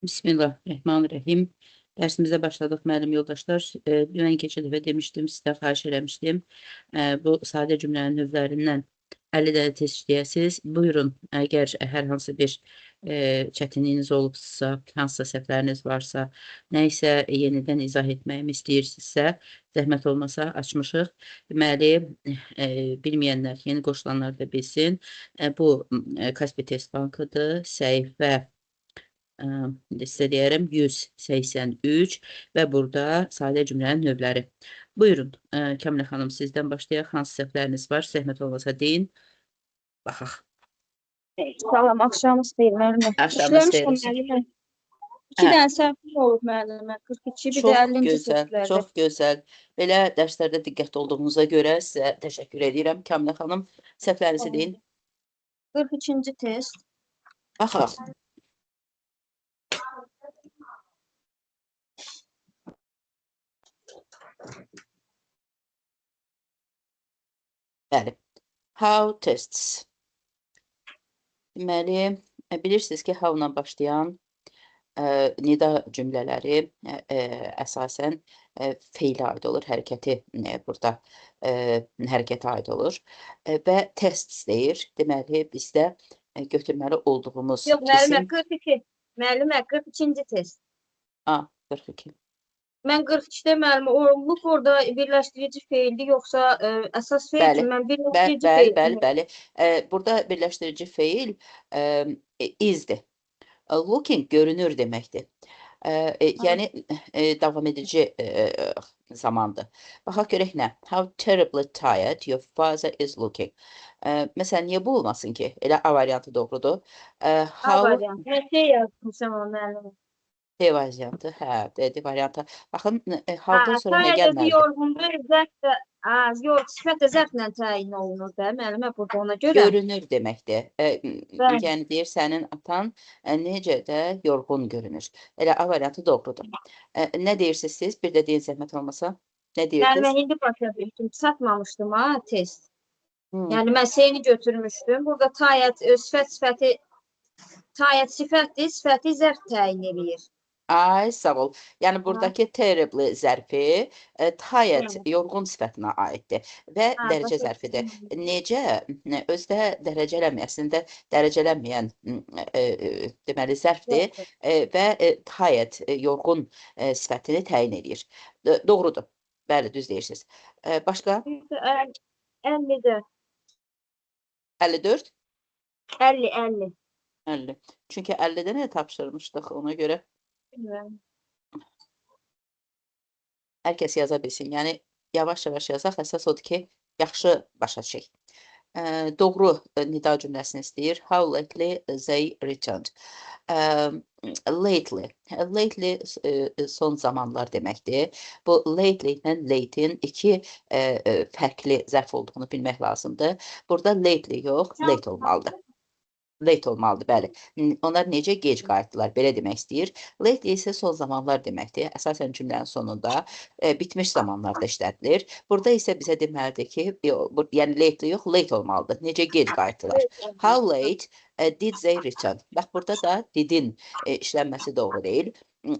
Bismillahirrahmanirrahim. Dersimizə başladıq müəllim yoldaşlar. Dünən keçən dəfə demişdim, sizə xahiş eləmişdim. Bu sadə cümlənin növlərindən 50 dənə test işləyəsiniz. Buyurun, əgər hər hansı bir çətinliyiniz olubsa, hansısa səhvləriniz varsa, nə isə yenidən izah etməyimi istəyirsinizsə, zəhmət olmasa açmışıq. Deməli, bilməyənlər, yeni qoşulanlar da bilsin. Bu Kaspi Test Bankıdır, səhifə sizə deyərəm 183 və burada sadə cümlənin növləri. Buyurun, Kəmilə xanım, sizdən başlayaq. Hansı səhvləriniz var? Zəhmət olmasa deyin. Baxaq. Salam, axşamınız xeyir müəllimə. Axşamınız xeyir İşləmişəm olsun. müəllimə. 2 dənə səhvim olub müəllimə. 42, bir də Çox 50-ci gözəl, testlərdə. çox gözəl. Belə dərslərdə diqqətli olduğunuza görə sizə təşəkkür edirəm. Kəmilə xanım, səhvlərinizi deyin. 42-ci test. Baxaq. Bəli. How tests. Deməli, bilirsiniz ki, how-la başlayan nida cümlələri əsasən feylə aid olur, hərəkəti burada hərəkətə aid olur və tests deyir. Deməli, bizdə götürməli olduğumuz Yox, müəllimə, kesim 42. Müəllimə, 42-ci test. 42. Mən 42-də müəllimə, olub orada birləşdirici feildi, yoxsa əsas feil Bəli, ki, mən birləşdirici feil. bəli. Burada birləşdirici feil izdir. Looking görünür deməkdir. Yəni davam edici zamandır. Baxaq görək nə? How terribly tired your father is looking. Məsələn, niyə bu olmasın ki? Elə A variantı doğrudur. A variantı. Mən şey yazmışam o müəllimə. D variantı, hə, D variantı. Baxın, haldan sonra nə Tired gəlməlidir? yorğundur, zərf də, yox, sifət də zərflə təyin olunur da, müəllimə, burada ona görə. Görünür deməkdir. Yəni deyir, sənin atan necə də yorğun görünür. Elə A variantı doğrudur. Nə deyirsiniz siz? Bir də deyin zəhmət olmasa. Nə deyirdiniz? Müəllimə, indi başa düşdüm, satmamışdım ha, test. Yəni, mən seyini götürmüşdüm. Burada tired, sifəti, tired sifətdir, sifəti zərf təyin edir. Ay, sağ ol. Yəni, buradakı terribly zərfi tired, yorğun sifətinə aiddir və dərəcə zərfidir. Necə? Özdə dərəcələməyəsində dərəcələnməyən deməli zərfdir və tired, yorğun sifətini təyin edir. Doğrudur. Bəli, düz deyirsiniz. Başqa? 50-də. 54? 50. 50. Çünki 50-də nə tapşırmışdıq ona görə? Bilmirəm. Hər kəs yaza bilsin. Yəni, yavaş-yavaş yazaq. Əsas odur ki, yaxşı başa düşək. Doğru nida cümləsini istəyir. How lately they returned. Lately. Lately son zamanlar deməkdir. Bu lately ilə late-in iki fərqli zərf olduğunu bilmək lazımdır. Burada lately yox, late olmalıdır. Late olmalıdır, bəli. Onlar necə gec qayıtdılar, belə demək istəyir. Late isə son zamanlar deməkdir. Əsasən cümlənin sonunda bitmiş zamanlarda işlədilir. Burada isə bizə deməlidir ki, yəni late yox, late olmalıdır. Necə gec qayıtdılar. How late did they return? Bax, burada da didin işlənməsi doğru deyil.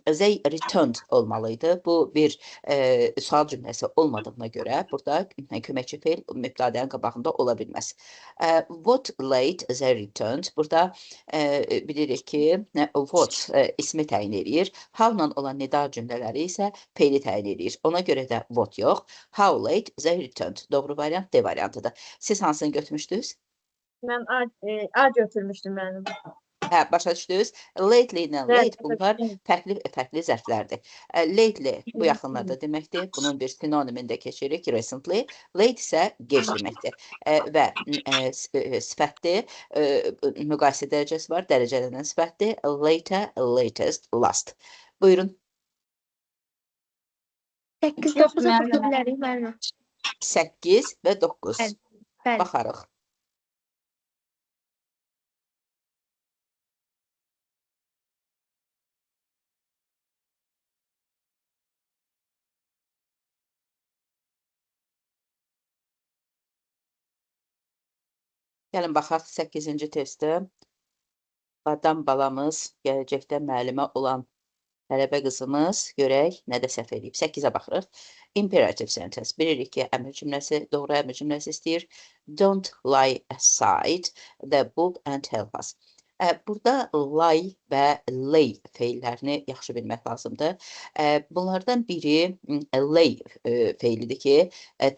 They returned olmalıydı. Bu bir sual cümləsi olmadığına görə burada köməkçi feil mübtədənin qabağında ola bilməz. What late they returned. Burada bilirik ki, what ismi təyin edir. How-la olan nida cümlələri isə feili təyin edir. Ona görə də what yox. How late they returned. Doğru variant D variantıdır. Siz hansını götürmüşdünüz? Mən A götürmüşdüm mənim. Hə, başa düşdünüz. Lately ilə late bunlar fərqli zərflərdir. Lately bu yaxınlarda deməkdir. Bunun bir sinonimində keçirik recently. Late isə gec deməkdir. Və sifətdir. Müqayisə dərəcəsi var. Dərəcələnən sifətdir. Later, latest, last. Buyurun. 8-9 oxudu bilərik müəllimə. 8 və 9. Bəli. Baxarıq. Gəlin baxaq 8-ci testə. Badam balamız, gələcəkdə müəllimə olan tələbə qızımız, görək nədə səhv edib. 8-ə baxırıq. Imperative sentence. Bilirik ki, əmr cümləsi, doğru əmr cümləsi istəyir. Don't lie aside the book and help us. Burada lie və lay feillərini yaxşı bilmək lazımdır. Bunlardan biri lay feilidir ki,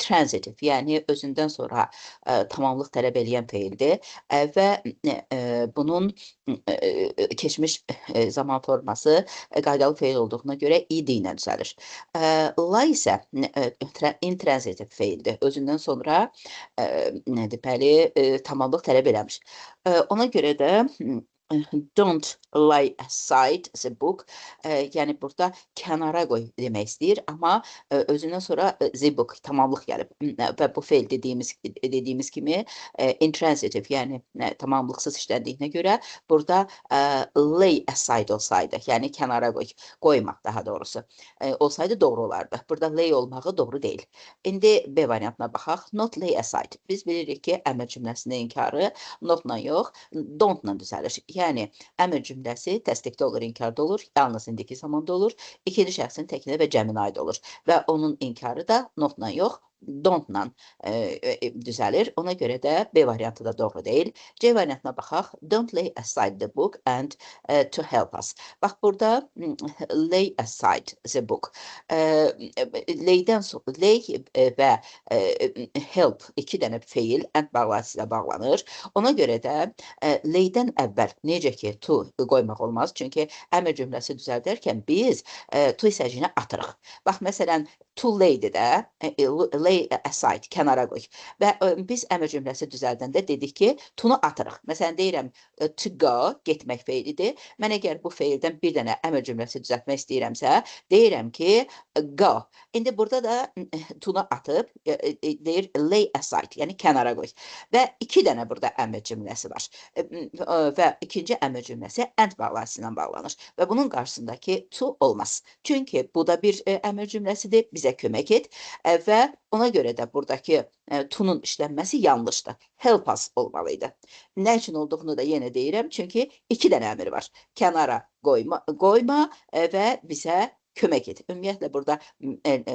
transitive, yəni özündən sonra tamamlıq tələb edən feildir və bunun keçmiş zaman forması qaydalı feil olduğuna görə id ilə düzəlir. Lie isə intransitive feildir. Özündən sonra deməli tamamlıq tələb eləmiş. Ona görə də don't lie aside the book, yəni burada kənara qoy demək istəyir, amma özündən sonra the book tamamlıq gəlib və bu feil dediyimiz kimi intransitive, yəni tamamlıqsız işləndiyinə görə burada lay aside olsaydı, yəni kənara qoy, qoymaq daha doğrusu olsaydı doğru olardı. Burada lay olmağı doğru deyil. İndi B variantına baxaq. Not lay aside. Biz bilirik ki, əmr cümləsinin inkarı notla yox, don't-la düzəlir. Yəni, əmr cümləsi təsdiqdə olur, inkarda olur, yalnız indiki zamanda olur, ikinci şəxsin təkinə və cəminə aid olur və onun inkarı da notla yox, don't-la düzəlir. Ona görə də B variantı da doğru deyil. C variantına baxaq. Don't lay aside the book and to help us. Bax, burada lay aside the book. Laydən sonra, lay və help iki dənə feil and bağlaçı ilə bağlanır. Ona görə də laydən əvvəl necə ki to qoymaq olmaz. Çünki əmr cümləsi düzəldərkən biz to hissəciyini atırıq. Bax, məsələn, to lay-dir də, lay aside, kənara qoy. Və biz əmr cümləsi düzəldəndə dedik ki, to-nu atırıq. Məsələn, deyirəm, to go, getmək feilidir. Mən əgər bu feildən bir dənə əmr cümləsi düzəltmək istəyirəmsə, deyirəm ki, go. İndi burada da to-nu atıb, deyir, lay aside, yəni kənara qoy. Və iki dənə burada əmr cümləsi var. Və ikinci əmr cümləsi and bağlaçısı ilə bağlanır. Və bunun qarşısındakı to olmaz. Çünki bu da bir əmr cümləsidir, bizə kömək et və ona görə də buradakı to-nun işlənməsi yanlışdır. Help us olmalıydı. Nə üçün olduğunu da yenə deyirəm, çünki iki dənə əmr var. Kənara qoyma və bizə kömək et. Ümumiyyətlə, burada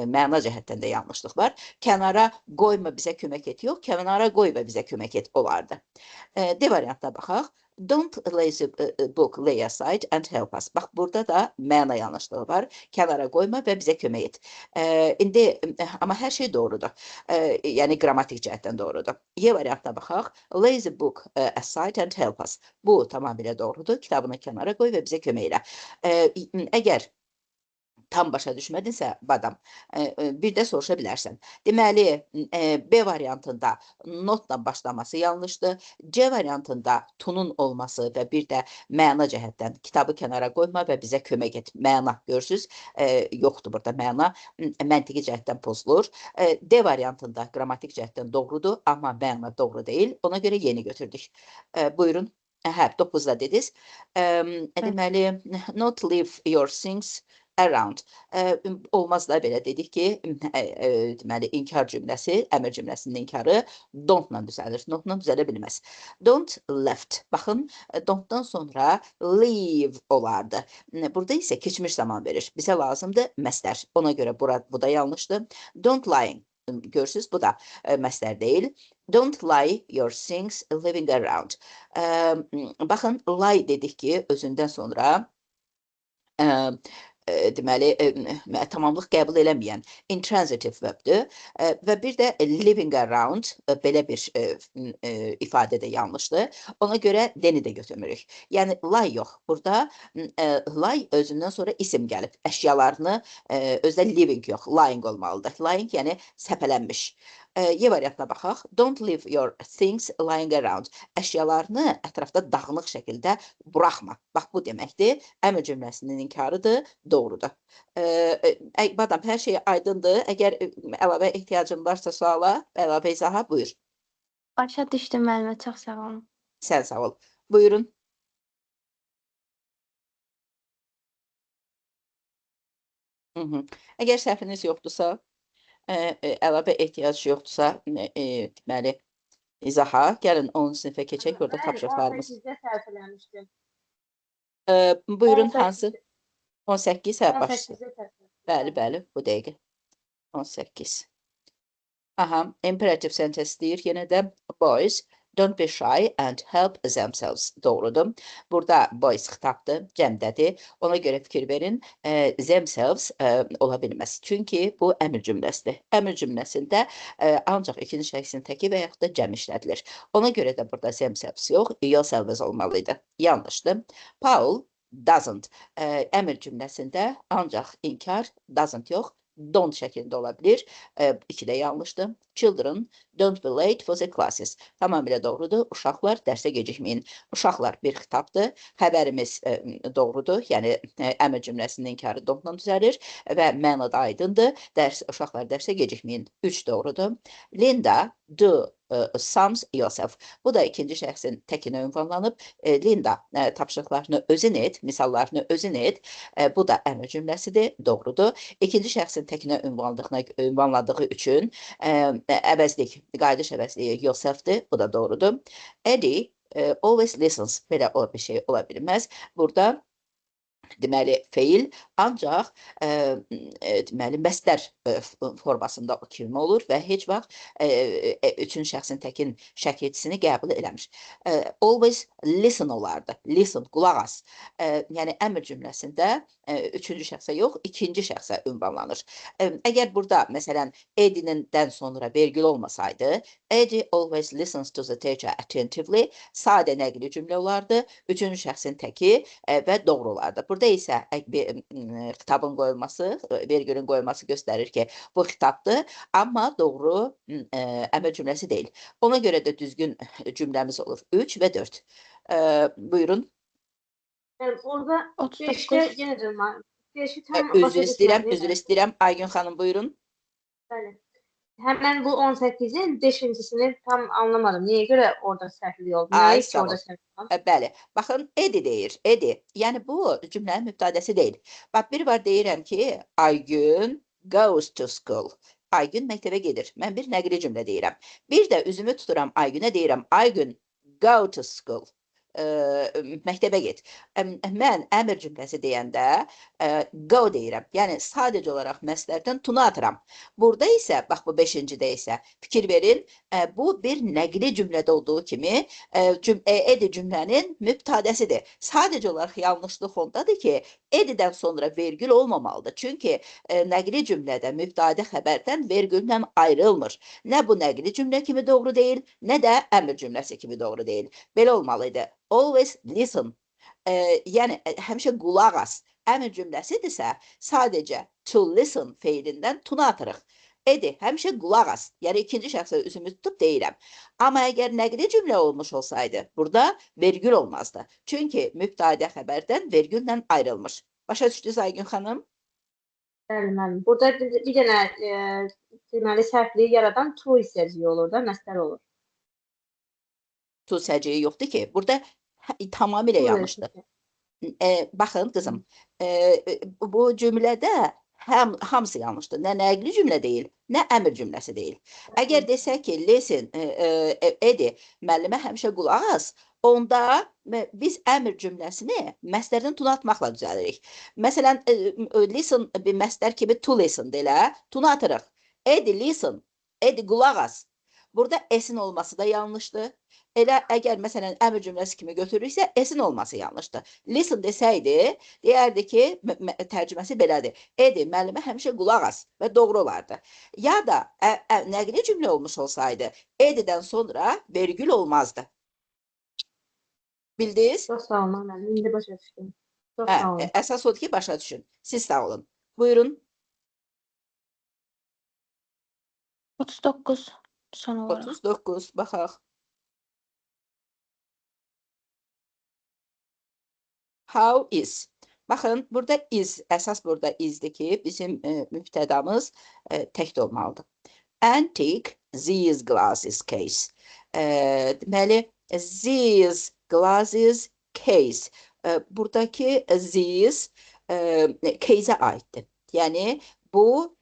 məna cəhətdən də yanlışlıq var. Kənara qoyma, bizə kömək et yox, kənara qoy və bizə kömək et olardı. D variantına baxaq. Don't lay the book lay aside and help us. Bax, burada da məna yanlışlığı var. Kənara qoyma və bizə kömək et. İndi, amma hər şey doğrudur. Yəni, qrammatik cəhətdən doğrudur. Y variantına baxaq. Lay the book aside and help us. Bu tamamilə doğrudur. Kitabını kənara qoy və bizə kömək elə. Əgər tam başa düşmədinsə, badam, bir də soruşa bilərsən. Deməli, B variantında notla başlaması yanlışdır. C variantında to-nun olması və bir də məna cəhətdən kitabı kənara qoyma və bizə kömək et. Məna, görürsünüz, yoxdur burada məna, məntiqi cəhətdən pozulur. D variantında qrammatik cəhətdən doğrudur, amma məna doğru deyil. Ona görə yeni götürdük. Buyurun. Hə, 9-da dediniz. Deməli, not leave your things around. Olmaz da belə dedik ki, deməli, inkar cümləsi, əmr cümləsinin inkarı don't-la düzəlir. Not-la düzələ bilməz. Don't left. Baxın, don't-dan sonra leave olardı. Burada isə keçmiş zaman verir. Bizə lazımdır məsdər. Ona görə bu da yanlışdır. Don't lying. Görürsünüz, bu da məsdər deyil. Don't lie your things living around. Baxın, lie dedik ki, özündən sonra deməli, tamamlıq qəbul eləməyən intransitive verbdir və bir də living around belə bir ifadə də yanlışdır. Ona görə deni də götürmürük. Yəni, lie yox. Burada lie özündən sonra isim gəlib. Əşyalarını özdə living yox, lying olmalıdır. Lying yəni səpələnmiş. Y variantına baxaq. Don't leave your things lying around. Əşyalarını ətrafda dağınıq şəkildə buraxma. Bax, bu deməkdir. Əmr cümləsinin inkarıdır, doğrudur. Badam, hər şey aydındır. Əgər əlavə ehtiyacın varsa suala, əlavə izaha, buyur. Başa düşdüm müəllimə, çox sağ olun. Sən sağ ol. Buyurun. Əgər səhviniz yoxdursa, əlavə ehtiyac yoxdursa, deməli, izaha, gəlin 10 sinifə keçək, orada tapşırıqlarımız. Sizdə səhv eləmişdim. Buyurun 18. hansı? 18 hə başsın. 18-i təsdiq. Bəli, bu dəqiqə. 18. Aha, imperative sentence deyir yenə də boys don't be shy and help themselves. Doğrudur. Burada boys xitabdır, cəmdədir. Ona görə fikir verin. Themselves ola bilməz. Çünki bu əmr cümləsidir. Əmr cümləsində ancaq ikinci şəxsin təki və yaxud da cəm işlədilir. Ona görə də burada themselves yox, yourselves olmalıydı. Yanlışdır. Paul doesn't. Əmr cümləsində ancaq inkar, doesn't yox, don't şəklində ola bilir. İki də yanlışdır. Children don't be late for the classes. Tamamilə doğrudur. Uşaqlar dərsə gecikməyin. Uşaqlar bir xitabdır. Xəbərimiz doğrudur. Yəni əmr cümləsinin inkarı don't-la düzəlir və mənada aydındır. Uşaqlar dərsə gecikməyin. 3 doğrudur. Linda do sums yourself. Bu da ikinci şəxsin təkinə ünvanlanıb. Linda tapşırıqlarını özün et, misallarını özün et. Bu da əmr cümləsidir. Doğrudur. İkinci şəxsin təkinə ünvanladığı üçün əvəzlik, qayıdış əvəzliyi yourselfdir. Bu da doğrudur. Eddie always listens. Belə bir şey ola bilməz. Burada deməli feil ancaq deməli məstər formasında kimi olur və heç vaxt üçüncü şəxsin təkin şəkilçisini qəbul eləmir. Always listen olardı. Listen, qulaq as. Yəni əmr cümləsində üçüncü şəxsə yox, ikinci şəxsə ünvanlanır. Əgər burada məsələn Eddie'dən sonra vergül olmasaydı, Eddie always listens to the teacher attentively, sadə nəqli cümlə olardı. Üçüncü şəxsin təki və doğru olardı. Burada isə xitabın qoyulması, vergülün qoyulması göstərir ki, bu xitabdır, amma doğru əmr cümləsi deyil. Ona görə də düzgün cümləmiz olur 3 və 4. Buyurun. Orada 5-də yenə də var. 5-i tam Üzr istəyirəm. Aygün xanım, buyurun. Bəli. Həmən bu 18-in 5-incisini tam anlamadım. Niyə görə orada səhvlik oldu? Ay, Niyə ki orada səhvlik oldu? Bəli. Baxın, Eddie deyir. Eddie. Yəni bu cümlənin mübtədəsi deyil. Bax, bir var deyirəm ki, Aygün goes to school. Aygün məktəbə gedir. Mən bir nəqli cümlə deyirəm. Bir də üzümü tuturam Aygünə deyirəm. Aygün go to school. Məktəbə get. Mən əmr cümləsi deyəndə go deyirəm. Yəni sadəcə olaraq məstərdən tunu atıram. Burada isə, bax bu 5-cidə isə fikir verin, bu bir nəqli cümlədə olduğu kimi Eddie cümlənin mübtədəsidir. Sadəcə olaraq yanlışlıq ondadır ki, Eddie'dən sonra vergül olmamalıdır. Çünki nəqli cümlədə mübtədə xəbərdən vergüllə ayrılmır. Nə bu nəqli cümlə kimi doğru deyil, nə də əmr cümləsi kimi doğru deyil. Belə olmalıydı. Always listen. Yəni həmişə qulaq as. Əmr cümləsidirsə sadəcə to listen feilindən tuna atırıq. Eddie həmişə qulaq as. Yəni ikinci şəxsə üzümü tutub deyirəm. Amma əgər nəqli cümlə olmuş olsaydı, burada vergül olmazdı. Çünki mübtədə xəbərdən vergüllə ayrılmış. Başa düşdünüz Aygün xanım? Bəli, mənim. Burada bir dənə deməli səhvliyi yaradan to hissəciyi olur da, məstər olur. To səcəyi yoxdur ki. Burada tamamilə yanlışdır. Baxın qızım, bu cümlədə hamısı yanlışdır. Nə nəqli cümlə deyil, nə əmr cümləsi deyil. Əgər desək ki, listen, Eddie, müəllimə həmişə qulaq as, onda biz əmr cümləsini məstərdən tuna atmaqla düzəlirik. Məsələn, listen bir məstər kimi to listen deyilə, tuna atırıq. Eddie, listen, Eddie, qulaq as. Burada esin olması da yanlışdır. Elə əgər məsələn əmr cümləsi kimi götürürüksə, esin olması yanlışdır. Listen desəydi, deyərdi ki, tərcüməsi belədir. Eddie, müəllimə həmişə qulaq as və doğru olardı. Ya da nəqli cümlə olmuş olsaydı, Eddie'dən sonra vergül olmazdı. Bildiniz? Çox sağ olun, mən indi başa düşdüm. Çox sağ olun. Əsas odur ki, başa düşün. Siz sağ olun. Buyurun. 39 son olaraq. 39, baxaq. How is? Baxın, burada is, əsas burada isdir ki, bizim mübtədamız tək olmalıdır. Antique these glasses case. Deməli, these glasses case. Buradakı these case-ə aiddir. Yəni, Bu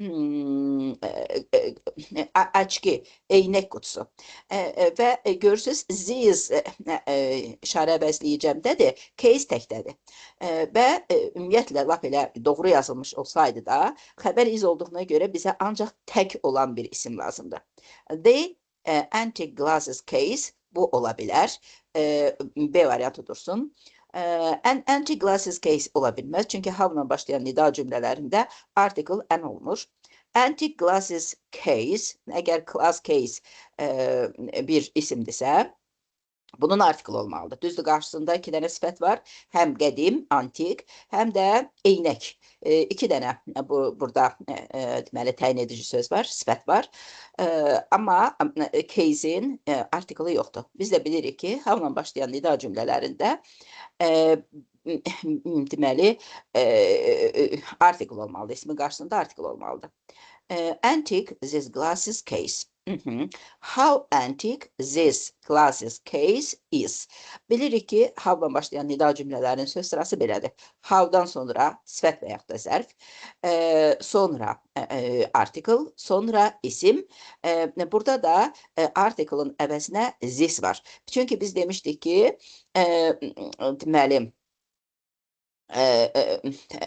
açki, eynək qutusu. Və görürsünüz, these işarə əvəzləyicəmdədir, case təkdədir. Və ümumiyyətlə, lap elə doğru yazılmış olsaydı da, xəbər iz olduğuna görə bizə ancaq tək olan bir isim lazımdır. The antique glasses case, bu ola bilər. B variantı dursun. Antique glasses case ola bilməz. Çünki havla başlayan nida cümlələrində article an olmuş. Antique glasses case, əgər class case bir isimdirsə, bunun article olmalıdır. Düzdür, qarşısında iki dənə sifət var. Həm qədim, antik, həm də eynək. İki dənə burada deməli təyin edici söz var, sifət var. Amma case'in article yoxdur. Biz də bilirik ki, havla başlayan nida cümlələrində deməli article olmalıdır. İsmin qarşısında article olmalıdır. Antique this glasses case. How antique this glasses case is. Bilirik ki, havla başlayan nida cümlələrin söz sırası belədir. How'dan sonra sifət və yaxud da zərf, sonra article, sonra isim. Burada da article'ın əvəzinə this var. Çünki biz demişdik ki, deməli,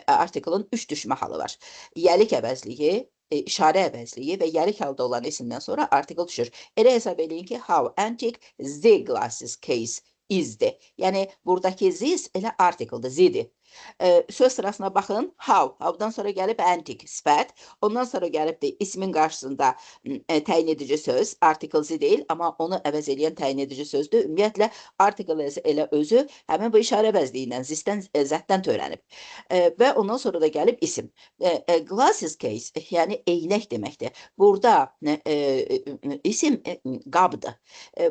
article'ın üç düşmə halı var. Yəlik əvəzliyi, işarə əvəzliyi və yəlik halda olan isimdən sonra article düşür. Elə hesab edin ki, how antique the glasses case is'dir. Yəni, buradakı this elə article'dır, z'dir. Söz sırasına baxın, how'dan sonra gəlib antique, sifət, ondan sonra gəlib də ismin qarşısında təyin edici söz, article z deyil, amma onu əvəz edən təyin edici sözdür. Ümumiyyətlə, article elə özü həmin bu işarə əvəzliyindən, zətdən törənib. Və ondan sonra da gəlib isim. Glasses case, yəni eynək deməkdir. Burada isim qabdır.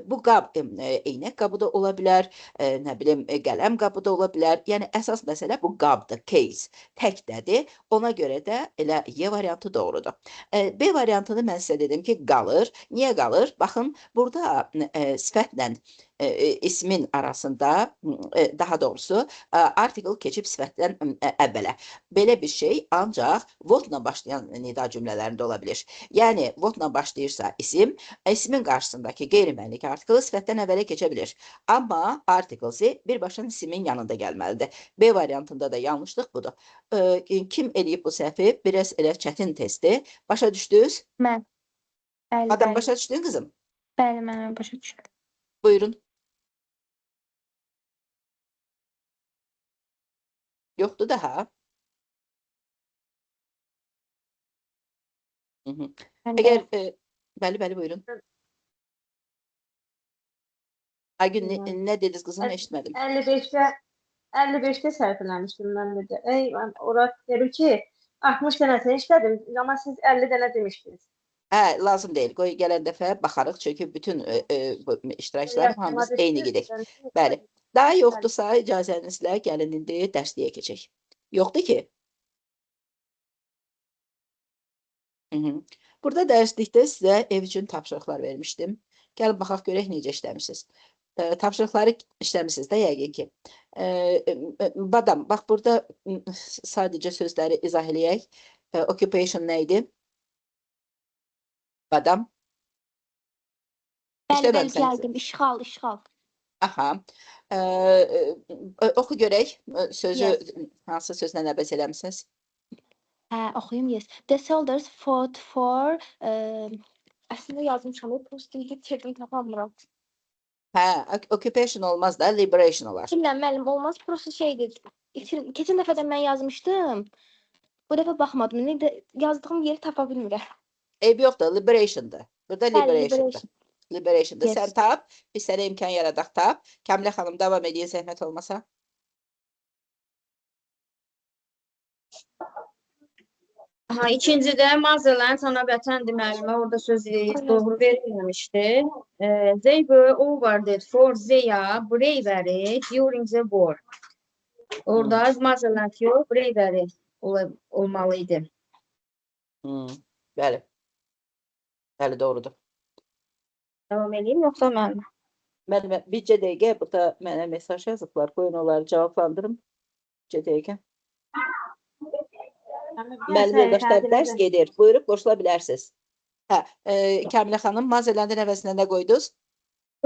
Bu qab eynək qabı da ola bilər, nə bilim, qələm qabı da ola bilər. Yəni, əsas məsələ bu qabdır, case. Təkdədir. Ona görə də elə Y variantı doğrudur. B variantını mən sizə dedim ki, qalır. Niyə qalır? Baxın, burada sifətlə ismin arasında, daha doğrusu, article keçib sifətdən əvvələ. Belə bir şey ancaq whatla başlayan nida cümlələrində ola bilir. Yəni, whatla başlayırsa isim, ismin qarşısındakı qeyri-mənlik article sifətdən əvvələ keçə bilir. Amma article birbaşa isimin yanında gəlməlidir. B variantında da yanlışlıq budur. Kim eləyib bu səhvi? Biraz elə çətin testdir. Başa düşdünüz? Mən. Bəli, Adam, bəli. başa düşdün qızım? Bəli, mən başa düşdüm. Buyurun. Yoxdur daha. Əgər, bəli, buyurun. Aygün, nə dediniz qızım, eşitmədim. 55'te sərfələmişdim mən də. Mən ora dedim ki, 60 dənəsini işlədim, amma siz 50 dənə demişdiniz. Hə, lazım deyil. Qoy gələn dəfə baxarıq, çünki bütün iştirakçıların hamımız eyni gedək. Bəli. Daha yoxdursa, icazənizlə gəlin indi dərsliyə keçək. Yoxdur ki? Burada dərslikdə sizə ev üçün tapşırıqlar vermişdim. Gəlin baxaq görək necə işləmişsiniz. Tapşırıqları işləmişsiniz də yəqin ki. Badam, bax burada sadəcə sözləri izah eləyək. Occupation nə idi? Badam. Bəli, gəldim. İşğal. Aha. Oxu görək. Sözü hansı sözlə əvəz eləmisiniz? Hə, oxuyum, yes. The soldiers fought for... Əslində yazmışam, post-it çəkdim, tapamıram. Hə, occupation olmaz da, liberation olar. Bilməm, müəllim, olmaz. Prosta şeydir. Keçən dəfədən mən yazmışdım. Bu dəfə baxmadım. Yazdığım yeri tapa bilmirəm. Eyb yoxdur, liberation'dır. Burada liberation'dır. Liberation. Liberation'dır. Yes. Sən tap, biz sənə imkan yaradaq tap. Kəmilə xanım davam edeyin, zəhmət olmasa. İkincidə Motherland ana vətəndir müəllimə, orada söz doğru verilməmişdi. They were awarded for their bravery during the war. Orada Motherland yox, bravery olmalıydı. Bəli. Bəli, doğrudur. Davam edeyim, yoxsa müəllimə? Müəllimə, bircə dəqiqə burada mənə mesaj yazıblar. Qoyun onları cavablandırım. Bircə dəqiqə. Müəllim yoldaşlar dərs gedir. Buyurub qoşula bilərsiniz. Hə, Kamilə xanım, Mazellandın əvəzinə nə qoydunuz?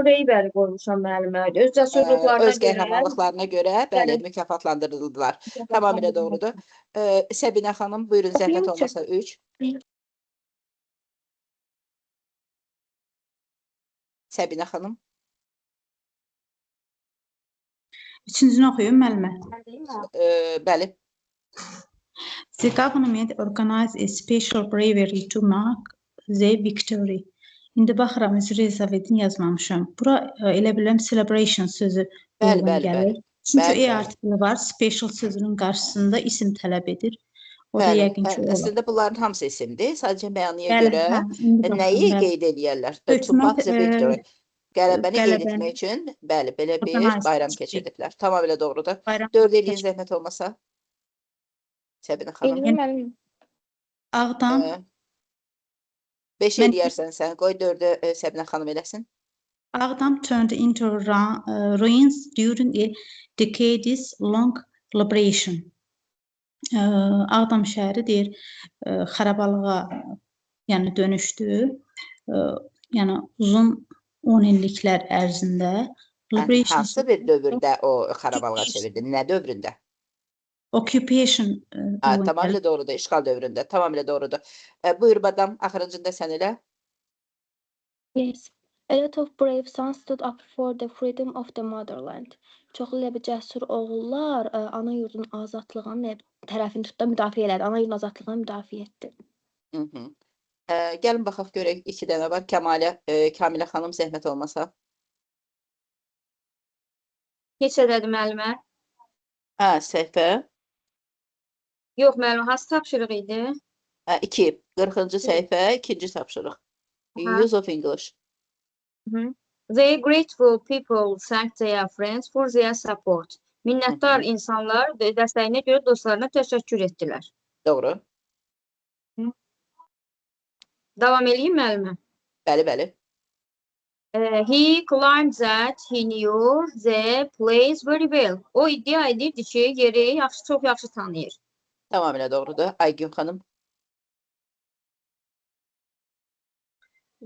Breyveri qoymuşam müəllimə. Öz cəsurluqlarına Öz qəhrəmanlıqlarına görə bəli, mükafatlandırıldılar. Tamamilə doğrudur. Səbinə xanım, buyurun, zəhmət olmasa 3. Səbinə xanım. Üçüncünü oxuyum müəllimə. Bəli. The government organized a special bravery to mark the victory. İndi baxıram, üzr edin yazmamışam. Bura elə biləm celebration sözü Bəli, uyğun bəli, gəlir. bəli. Çünki Bəli, E bəli. artikli var, special sözünün qarşısında isim tələb edir. O da Bəli, yəqin ki, olar. əslində bunların hamısı isimdir. Sadəcə məniyə Bəli, görə hə, indi baxıram, nəyi bəli. qeyd edirlər? To Hökumət, mark the victory. Qələbəni qeyd qələbəni etmək üçün, bəli, belə bir organize bayram etdik. keçirdiblər. Tamamilə doğrudur. Bayram 4 eləyin keçir- zəhmət olmasa. Səbinə xanım. Eləyim müəllim. Ağdam, 5 Mən- eləyərsən sən, qoy 4-ü Səbinə xanım eləsin. Ağdam turned into ruins during a decades-long liberation. Ağdam şəhəri deyir, xarabalığa yəni dönüşdü. Yəni uzun 10 illiklər ərzində liberation, Hansı bir dövrdə o xarabalığa çevirdi? Nə dövründə? occupation Tamamilə doğrudur, işğal dövründə. Tamamilə doğrudur. Buyur badam, axırıncında sən elə. Yes. A lot of brave sons stood up for the freedom of the motherland. Çox elə bir cəsur oğullar ana yurdun azadlığını tərəfini tutdu, müdafiə elədi. Ana yurdun azadlığını müdafiə etdi. Hı -hı. Gəlin baxaq görək 2 dənə var. Kamilə xanım zəhmət olmasa. Neçədədir müəllimə? Səhifə Yox müəllim, hansı tapşırıq idi? 2, 40-cı səhifə, 2-ci tapşırıq. Aha. Use of English. They grateful people thank their friends for their support. Minnətdar insanlar dəstəyinə görə dostlarına təşəkkür etdilər. Doğru. Davam edeyim müəllimə. Bəli, bəli. He claimed that he knew the place very well. O iddia edirdi ki, yeri çox yaxşı tanıyır. Tamamilə doğrudur. Aygün xanım.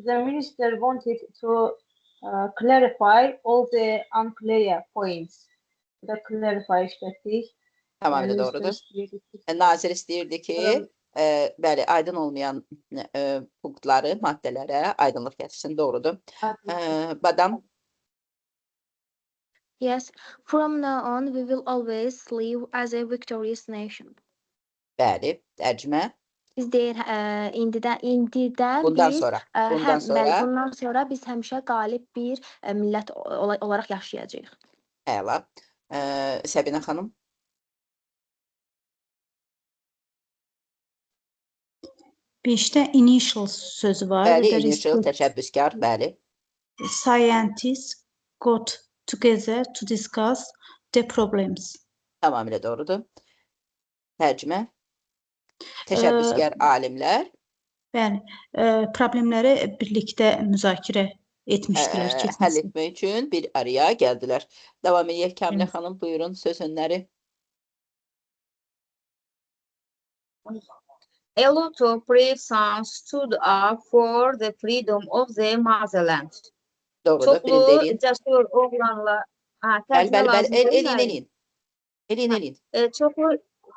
The minister wanted to clarify all the unclear points. Bu da clarify işlətdik. Tamamilə Minister doğrudur. istəyirdi ki, Nazir istəyirdi ki, bəli, aydın olmayan punktları, maddələrə aydınlıq gətirsin. Doğrudur. Badam. Yes. From now on, we will always live as a victorious nation. Bəli, tərcümə. Biz deyir, indidən Bundan biz, sonra. bəli, bundan sonra biz həmişə qalib bir millət olaraq yaşayacağıq. Əla. Səbinə xanım. Beşdə initial sözü var. Bəli, Bir də initial, təşəbbüskar, bəli. Scientists got together to discuss the problems. Tamamilə doğrudur. Tərcümə. Təşəbbüskar alimlər Bəli, problemləri birlikdə müzakirə etmişdilər. həll etmək üçün bir araya gəldilər. Davam edək. Kamilə xanım, buyurun söz önləri. A lot of brave sons stood up for the freedom of the motherland. Doğrudur, Çoxlu birində eləyin. cəsur oğlanlar, Bəli, tərcümə lazım deyil mi? eləyin. Eləyin.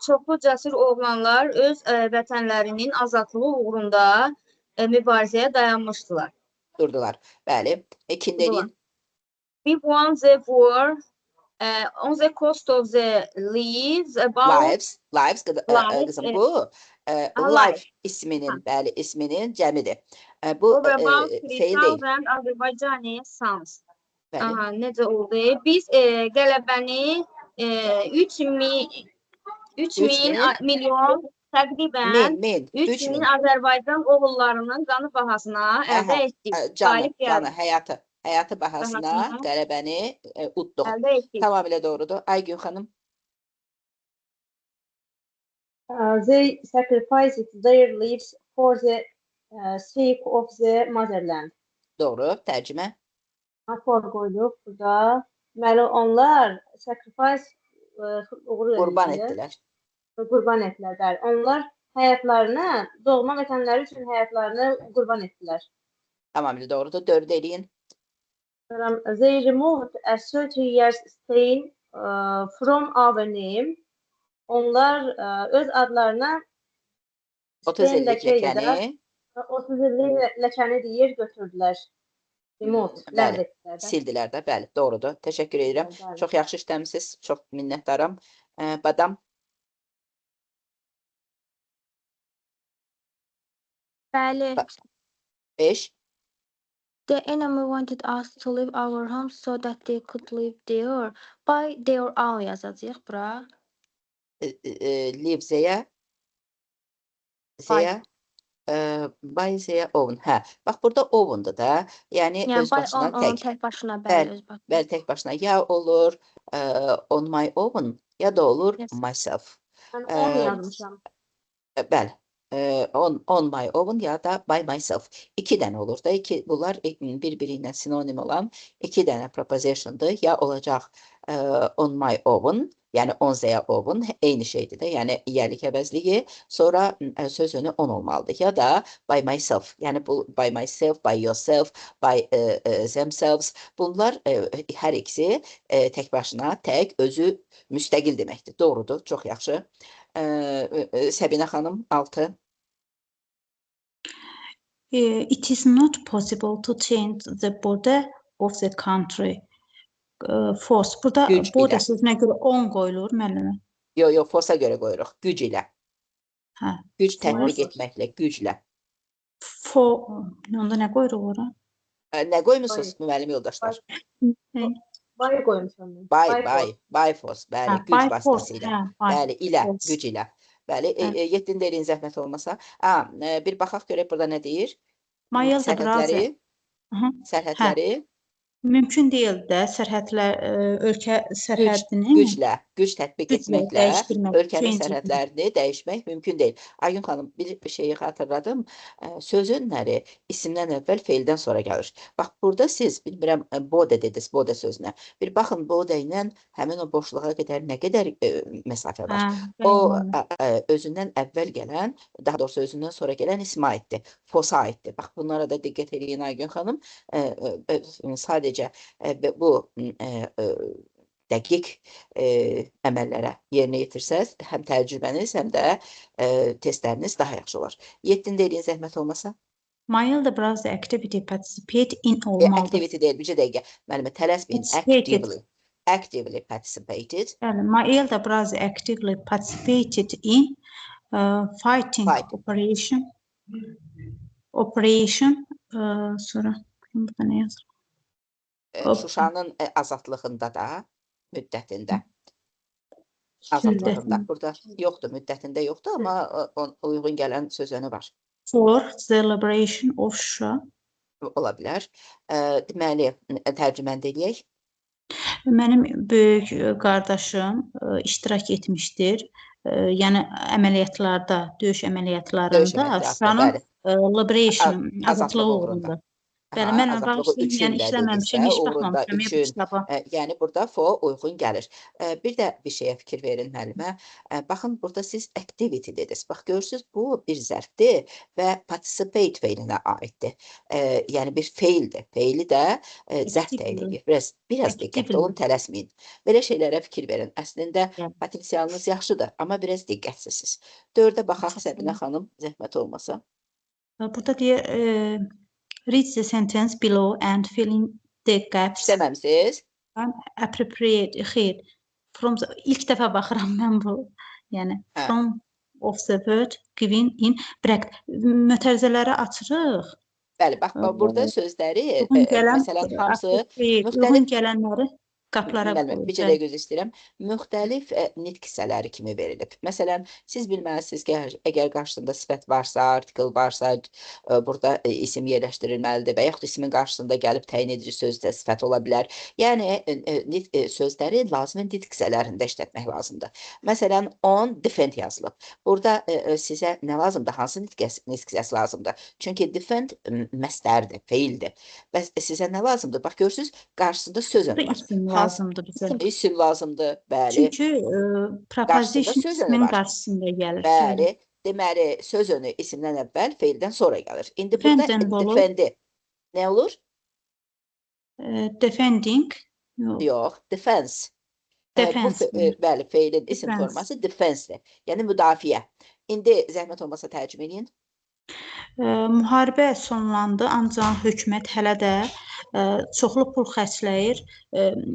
Çoxlu cəsur oğlanlar öz vətənlərinin azadlığı uğrunda mübarizəyə dayanmışdılar. Durdular. Bəli. İkində eləyin. We won the war on the cost of the lives about Lives, qızım bu. Life isminin, bəli, isminin cəmidir. Bu over about feil deyil. 3000 Azərbaycani sons. Bəli. Necə oldu? Biz qələbəni 3 milyon təqribən 3 min Azərbaycan oğullarının qanı bahasına əldə etdik. Canı, həyatı bahasına qələbəni utduq. Əldə etdik. Tamamilə doğrudur. Aygün xanım. They sacrificed their lives for the sake of the motherland. Doğru. Tərcümə. For qoyduq burada. Deməli onlar sacrifice Qurban etdilər. Qurban etdilər. Bəli. Onlar həyatlarını, doğma vətənləri üçün həyatlarını qurban etdilər. Tamamilə doğrudur. 4 eləyin. They removed a 30 years stain from our name. Onlar öz adlarına 30 stain illik ləkə idi də, ləkəni 30 illik ləkəni deyir, götürdülər. Removed, ləğv bəli, etdilər də. sildilər də. Bəli, doğrudur. Təşəkkür edirəm. Bəli, bəli. Çox yaxşı işləmisiniz. Çox minnətdaram. Badam, Bəli. 5. The enemy wanted us to leave our homes so that they could live there. By their own yazacağıq bura. Live Zeya. Zeya. By Zeya own. Hə. Bax, burada own'dur da. Yəni, Yəni öz by başına on onun tək. tək başına Bəli, bəli öz başına. Bəli, tək başına ya olur on my own, ya da olur Yes. myself. Mən 10 Ə, yazmışam. Bəli. On my own ya da by myself. 2 dənə olur da. Bunlar bir-biri ilə sinonim olan 2 dənə preposition'dır. Ya olacaq on my own, yəni on their own, eyni şeydir də. Yəni yerlik əvəzliyi. Sonra sözünü on olmalıdır. Ya da by myself. Yəni bu by myself, by yourself, by themselves. Bunlar hər ikisi tək başına, tək, özü müstəqil deməkdir. Doğrudur. Çox yaxşı. Səbinə xanım 6. It is not possible to change the border of the country. Force. Burada Güc border ilə. sözünə görə on qoyulur müəllimə. Yox, forsa görə qoyuruq. Güc ilə. Hə. Güc tətbiq Force. etməklə, güclə. Onda nə qoyuruq ora? Nə qoymusunuz müəllim yoldaşlar? Bay qoymuşam mən. By force. Bəli, Hə, güc by force. vasitəsilə. Hə, by Bəli, ilə, force. güc ilə. Bəli, Hə. 7-də eləyin zəhmət olmasa. Bir baxaq görək burada nə deyir? Mayıl da biraz Sərhədləri. Aha. Sərhədləri. Mümkün deyil də sərhədlər ölkə sərhədini Güc tətbiq güclə etməklə dəyişdirmək, ölkənin change etmək. sərhədlərini dəyişmək mümkün deyil. Aygün xanım, bir şeyi xatırladım. Sözünləri isimdən əvvəl feildən sonra gəlir. Bax, burada siz, bilmirəm, bode dediniz, bode sözünə. Bir baxın, bode ilə həmin o boşluğa qədər nə qədər məsafə var. O, özündən əvvəl gələn, daha doğrusu özündən sonra gələn ismə aiddir, fosa aiddir. Bax, bunlara da diqqət edin Aygün xanım. Sadəcə bu dəqiq əməllərə yerinə yetirsəz, həm təcrübəniz, həm də testləriniz daha yaxşı olar. 7-də eləyin zəhmət olmasa. Mayıl da biraz da activity participate in olmalıdır. Activity deyil, bircə dəqiqə. Müəllimə, tələsməyin. Participated. Actively participated. Yəni, Mayıl da biraz actively participated in fighting operation. Sonra burada nə yazır? Şuşanın azadlığında da, müddətində. Azadlığında. Burada yoxdur, müddətində yoxdur, amma uyğun gələn sözünü var. For the liberation of Şuşa. Ola bilər. Deməli, tərcüməndə eləyək. Mənim böyük qardaşım iştirak etmişdir. Yəni əməliyyatlarda, döyüş əməliyyatlarında Şuşanın liberation, azadlığı uğrunda. Bəli, mən bağışlayın, yəni işləməmişəm, heç baxmamışam, kitabı. Yəni, burada for uyğun gəlir. Bir də bir şeyə fikir verin müəllimə. Baxın, burada siz activity dediniz. Bax, görürsünüz, bu bir zərfdir və participate feilinə aiddir. Yəni, bir feildir. Feili də zərf təyin edir. Biraz diqqətli olun, tələsməyin. Belə şeylərə fikir verin. Əslində, potensialınız yaxşıdır, amma biraz diqqətsizsiniz. 4-də baxaq Səbinə xanım, zəhmət olmasa. Burada deyir, read the sentence below and fill in the gaps. İşləməmisiz? Appropriate, xeyr. İlk dəfə baxıram mən bu. Yəni, from of the word given in bracket. Mötərizələri açırıq. Bəli, bax, burada sözləri, məsələn, hamısı uyğun gələnləri qaplara qoyur. Bir dəqiqə göz istəyirəm. Müxtəlif nitq hissələri kimi verilib. Məsələn, siz bilməlisiniz ki, əgər qarşısında sifət varsa, artikel varsa, burada isim yerləşdirilməlidir və yaxud ismin qarşısında gəlib təyin edici söz də sifət ola bilər. Yəni, sözləri lazımi nitq hissələrində işlətmək lazımdır. Məsələn, on defend yazılıb. Burada sizə nə lazımdır? Hansı nitq hissəsi lazımdır? Çünki defend məstərdir, feildir. Bəs sizə nə lazımdır? Bax, görürsünüz, qarşısında söz var. Lazımdır bizə. İsim lazımdır, bəli. Çünki preposition ismin qarşısında gəlir. Bəli, deməli söz önü isimdən əvvəl, feildən sonra gəlir. İndi Defendant burada olur. defendi nə olur? Defending. Yox. Yox, defense. Bu Defense. bəli, feilin isim Defense. forması defense-dir. Yəni müdafiə. İndi zəhmət olmasa tərcümə edin. Müharibə sonlandı, ancaq hökumət hələ də çoxlu pul xərcləyir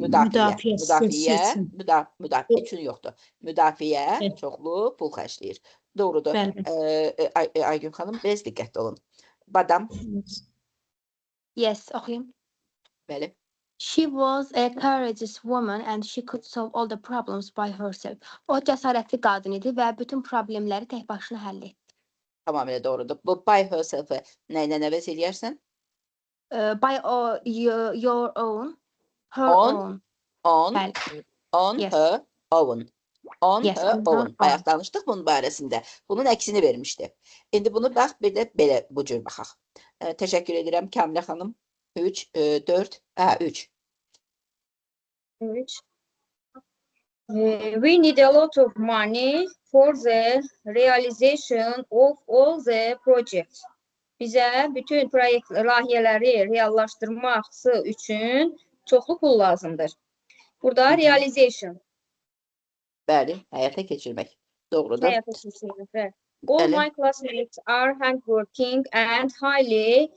müdafiəsi üçün. Müdafiə üçün yoxdur. Müdafiə Evet. çoxlu pul xərcləyir. Doğrudur. Bəli. Aygün xanım, biraz diqqətli olun. Badam, Yes, oxuyum. bəli. She was a courageous woman and she could solve all the problems by herself. O cəsarətli qadın idi və bütün problemləri tək başına həll etdi. Tamamilə doğrudur. Bu by herself-ı nə ilə əvəz eləyərsən? By your own, her On. own. On, Bəli. on Yes. her own. On Yes, her on her own. own. Bayaq danışdıq bunun barəsində. Bunun əksini vermişdi. İndi bunu bax, bir də belə bu cür baxaq. Təşəkkür edirəm Kamilə xanım. 3, 4, 3. 3. We need a lot of money for the realization of all the projects. Bizə bütün proyekt layihələri reallaşdırması üçün çoxlu pul lazımdır. Burada realization, Bəli, həyata keçirmək. Doğrudur. həyata keçirmək. All Bəli. my classmates are hardworking and highly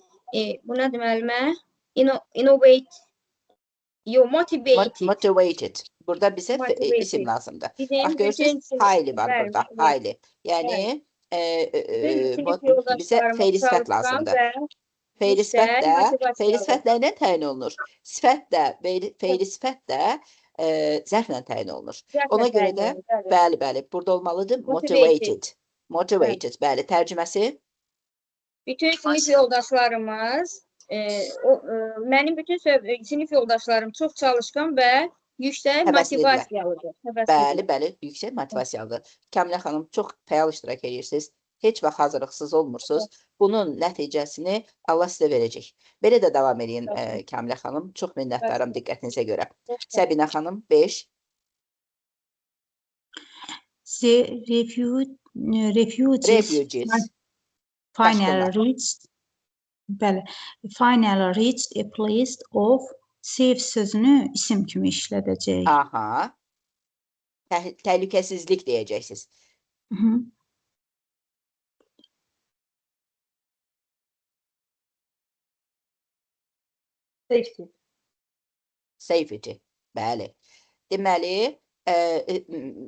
bu nə deməliyəm? Motivated. Motivated. Burada bizə Motivated. isim lazımdır. Bizim Bax görürsünüz, bütün highly var Bəli, burada. evet. Highly. Yəni Sinif bizə yoldaşlarımız feil sifət çalışkan lazımdır. və Feil sifət də, motivasiyalı. feil sifətlə ilə təyin olunur. Sifət də, feil sifət də zərflə təyin olunur. Ona görə də bəli, burada olmalıdır. Motivated. Motivated, bəli, tərcüməsi. Bütün sinif yoldaşlarımız, mənim bütün sinif yoldaşlarım çox çalışkan və yüksək Həvəslidirlər. motivasiyalıdır. Bəli, yüksək motivasiyalıdır. Kamilə xanım, çox fəal iştirak edirsiniz. Heç vaxt hazırlıqsız olmursunuz. Bunun nəticəsini Allah sizə verəcək. Belə də davam edin Kamilə xanım. Çox minnətdaram diqqətinizə görə. Səbinə xanım, 5. The refugees finally reached a place of safe sözünü isim kimi işlədəcək. Aha. Təhlükəsizlik deyəcəksiniz. Safety. Safety. Bəli. Deməli,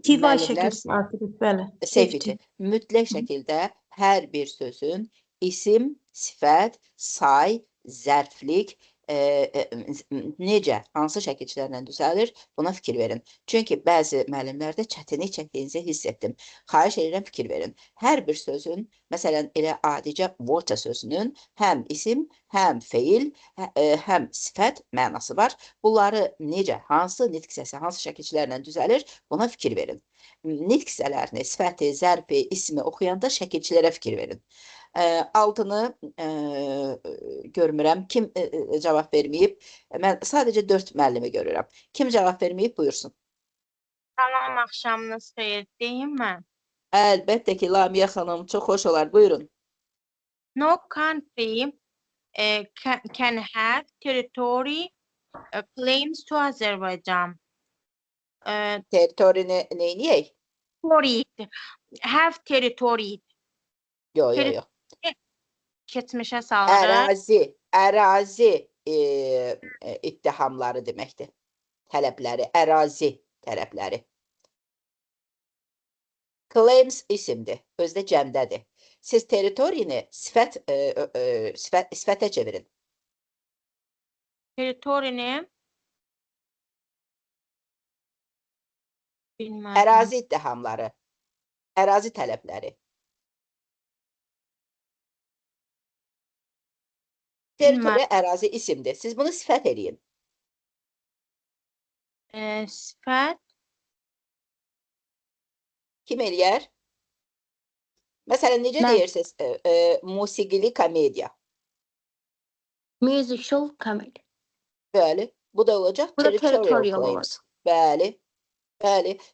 Tiva şəkildə artıq, bəli. Safety. Mütləq şəkildə hər bir sözün isim, sifət, say, zərflik, necə, hansı şəkillərlə düzəlir, buna fikir verin. Çünki bəzi müəllimlərdə çətinlik çəkdiyinizi hiss etdim. Xahiş edirəm, fikir verin. Hər bir sözün, məsələn, elə adicə water sözünün həm isim, həm feil, həm sifət mənası var. Bunları necə, hansı nitq səsi, hansı şəkillərlə düzəlir, buna fikir verin. Nitq sələrini, sifəti, zərfi, ismi oxuyanda şəkilçilərə fikir verin. Altını görmürəm. Kim cavab verməyib? Mən sadəcə 4 müəllimi görürəm. Kim cavab verməyib, buyursun. Salam, axşamınız xeyir, deyim mən. Əlbəttə ki, Lamiyə xanım, çox xoş olar, buyurun. No country can have territory claims to Azerbaijan. Teritorini neyniyək? Have territory. Yox. Keçmişə salırıq. Ərazi ittihamları deməkdir. Tələbləri, ərazi tələbləri. Claims isimdir, özdə cəmdədir. Siz teritorini sifətə çevirin. Teritorini bilməm. Ərazi ittihamları, ərazi tələbləri. Teritori ərazi isimdir. Siz bunu sifət eləyin. Sifət. Kim eləyər? Məsələn, necə deyirsiniz? Musiqili komediya. Musical comedy. Bəli, bu da olacaq. Bu da Territorial territorial claims. Bəli.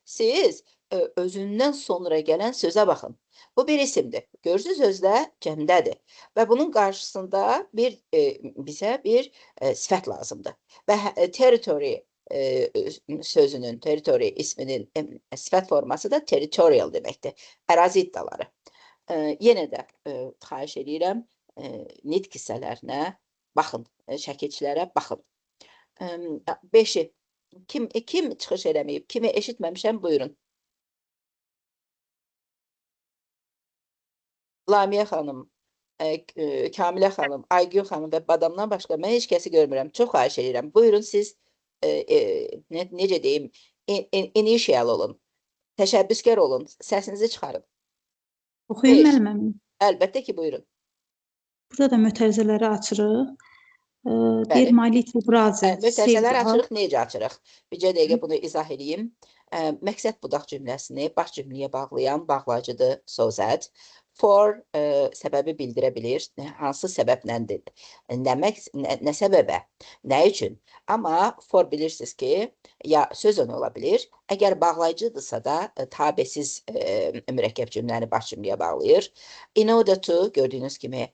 Siz özündən sonra gələn sözə baxın. Bu bir isimdir. Görürsünüz özdə cəmdədir. Və bunun qarşısında bizə bir sifət lazımdır. Və territory sözünün, territory isminin sifət forması da territorial deməkdir. Ərazi iddiaları. Yenə də xahiş edirəm, nitq hissələrinə baxın, şəkilçilərə baxın. 5-i kim çıxış eləməyib, kimi eşitməmişəm, buyurun. Lamiyə xanım, Kamilə xanım, Aygün xanım və badamdan başqa mən heç kəsi görmürəm. Çox xahiş edirəm. Buyurun siz necə deyim, initial olun, təşəbbüskar olun, səsinizi çıxarın. Oxuyum Beş. müəlliməm. Əlbəttə ki, buyurun. Burada da mötərizələri açırıq. Deyir, Bəli. my little brother Mötərizələri saved açırıq, necə açırıq? Bircə dəqiqə bunu izah edeyim. Məqsəd budaq cümləsini baş cümləyə bağlayan bağlacıdır, so that. For səbəbi bildirə bilir. Hansı səbəbləndir? Nə səbəbə? Nə üçün? Amma for bilirsiniz ki, ya söz onu ola bilir. Əgər bağlayıcıdırsa da tabesiz mürəkkəb cümləni baş cümləyə bağlayır. In order to, gördüyünüz kimi